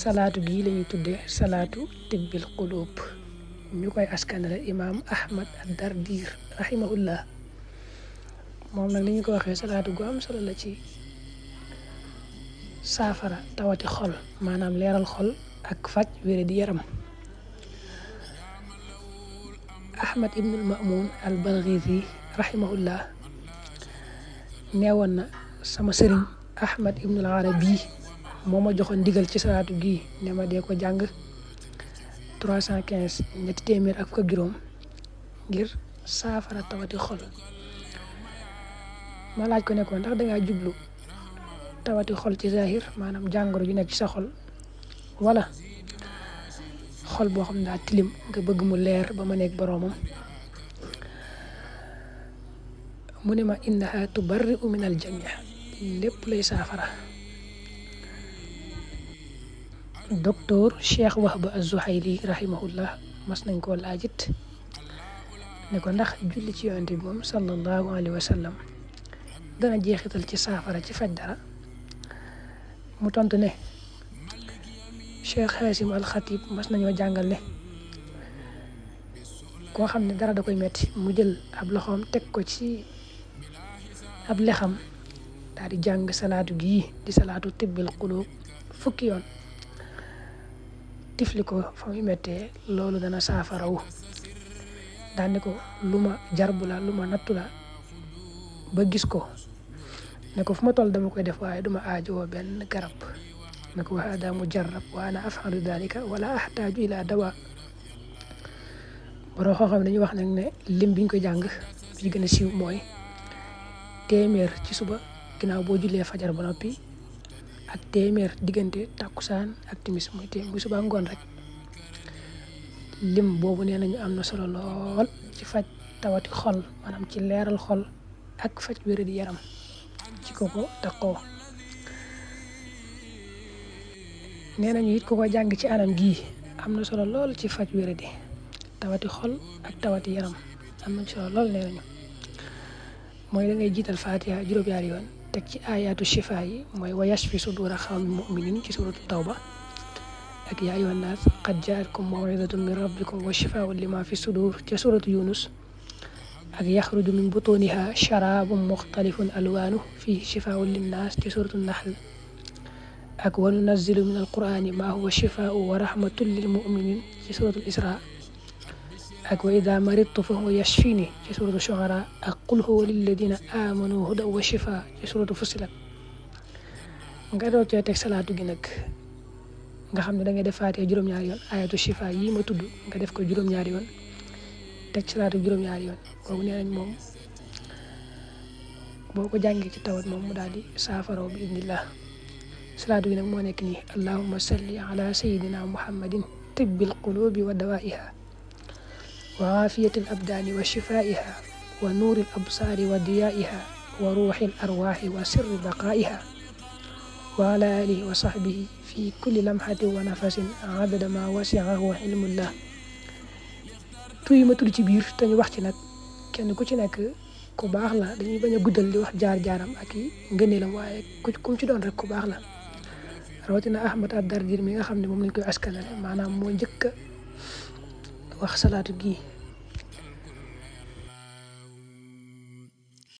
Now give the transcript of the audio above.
salaatu gii la ñuy tuddee salaatu tibbil qulub ñu koy askanale imaam Ahmad ad-Dardir rahimahullah. moom nag li ñu ko waxee salaatu gu am solo la ci saafara tawati xol, maanaam leeral xol ak faj wéré di yaram. Ahmad ibnul Ma'mun al-Balghizi rahimahullah neewoon na sama sëriñ Ahmad ibnul Arabi moo ma joxoon ndigal ci salaatu gii ne ma dee ko jàng 315 ñetti téeméer ak fukk juróom ngir saafara tawati xol. ma laaj ko ne ko ndax dangaa jublu tawati xol ci zahir, maanaam jàngoro ju nekk ci sa xol, wala xol boo xam ne daa tilim nga bëgg mu leer ba ma nekk boroomam. mu ne ma innaha tubarri'u min al jami' lépp lay saafara. docteur Cheikh Wahba az-Zuhayli rahimahullah mas nañ koo laajit ne ko ndax julli ci yonent bi moom sallallahu alayhi wa sallam dana jeexital ci saafara ci faj dara. mu tontu ne Cheikh Hasim al-Khatib mas nañoo jàngal ne koo xam ne dara da koy metti mu jël ab loxoom teg ko ci ab lexam daal di jàng salaatu gii di salaatu tibbil qulub fukki yoon tifli ko fa muy mettee, loolu dana saafarawu. daal ne ko lu ma jarbu la, lu ma nattu la ba gis ko, ne ko fu ma toll dama koy def waaye duma aajowoo benn garab. ne ko wa hada mujarrab wa ana af'alu dhalika wala ahtaaju ila dawa. boroo xoo xam ne dañuy wax nag ne lim biñ ko jàng bi gën a siiw mooy téeméer ci suba ginnaaw boo jullee fajar ba noppi, ak téeméer diggante takkusaan ak timis, muy suba ngoon rek. lim boobu nee nañu am na solo lool ci faj tawati xol, maanaam ci leeral xol ak faj wér di yaram ci ko takkoo. nee nañu it ku ko jàng ci anam gii am na solo lool ci faj wér di tawati xol ak tawati yaram, am na solo lool. nee nañu mooy da ngay jiital Fatiha juróom-ñaari yoon teg ci ayatu shifa yi, mooy wa yashfi sudura qawmin mu'minin ci suratu tawba, ak yaa ayyuhan naas qad jaa'atkum maw'izatun min rabbikum wa shifaa'un lima fi sudur ca suratu yunus, ak yaxruju min butuniha sharabun mukhtalifun alwanuhu fihi shifaa'un linnaas ci suratu nahl, ak wa nunazzilu min alqur'ani ma huwa shifaa'un wa rahmatun lil mu'minin ci suratu isra, ak wa idha maridtu fa huwa yashfini ci suratu shu'ara, ak qul huwa lilladhina amanu hudan wa shifaa ci suratu fussilat. nga doon cee teg salaatu gi nag nga xam ne da ngay def Faatiha juróom-ñaari yoon, ayatu shifa yi ma tudd nga def ko juróom-ñaari yoon, teg salaatu juróom-ñaari yoon. boobu nee nañ moom boo ko jàngee ci tawat moom mu daal di saafaraw bi idnillah. salaatu gi nag moo nekk nii: allahumma salli ala sayyidina muhammadin tibbil qulubi wa dawaiha wa aafiyatil abdaani wa shifaiha wa nuuril absaari wa diyaiha wa ruuxil arwaaxi wa sirri baqaiha wa ala alihi wa sahbihi fi kulli lamhatin wa nafasin adada ma wasi'ahu ilmullah. tur yi ma tudd ci biir te ñu wax ci nag kenn ku ci nekk ku baax la, dañuy bañ a guddal di wax jaar-jaaram ak i ngëneelam, waaye ku ci doon rek ku baax la. rawatina Ahmad ad-Dardir mi nga xam ne moom lañ koy askanale, maanaam moo njëkk a wax salaatu gii.